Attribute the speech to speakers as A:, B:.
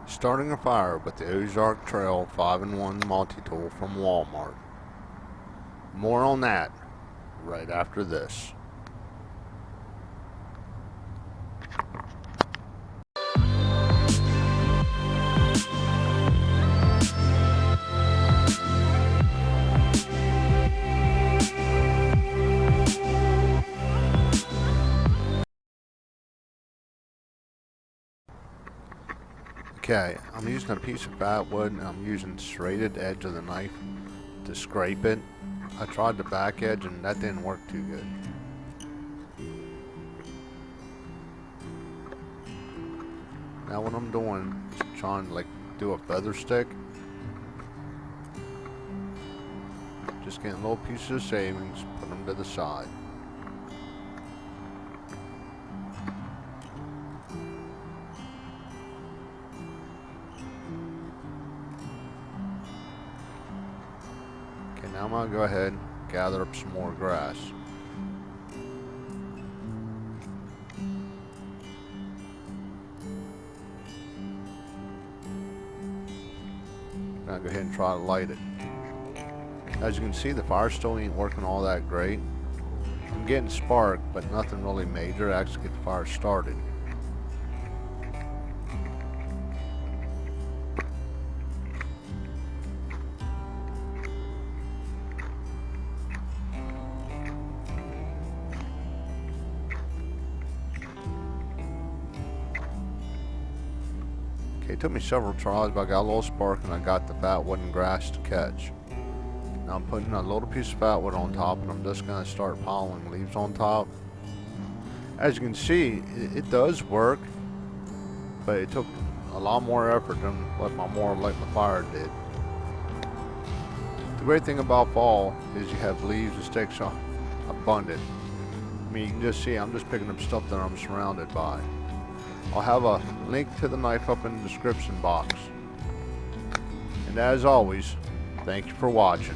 A: Starting a fire with the Ozark Trail 5-in-1 multi-tool from Walmart. More on that right after this. Okay, I'm using a piece of fat wood and I'm using the serrated edge of the knife to scrape it. I tried the back edge and that didn't work too good. Now what I'm doing is trying to do a feather stick. Just getting little pieces of savings, put them to the side. Okay, now I'm gonna go ahead and gather up some more grass. Now go ahead and try to light it. As you can see, the fire still ain't working all that great. I'm getting spark, but nothing really major to actually get the fire started. Okay, it took me several tries, but I got a little spark and I got the fat wood and grass to catch. Now I'm putting a little piece of fat wood on top and I'm just going to start piling leaves on top. As you can see, it does work, but it took a lot more effort than what my fire did. The great thing about fall is you have leaves and sticks abundant. I mean, you can just see I'm just picking up stuff that I'm surrounded by. I'll have a link to the knife up in the description box. And as always, thank you for watching.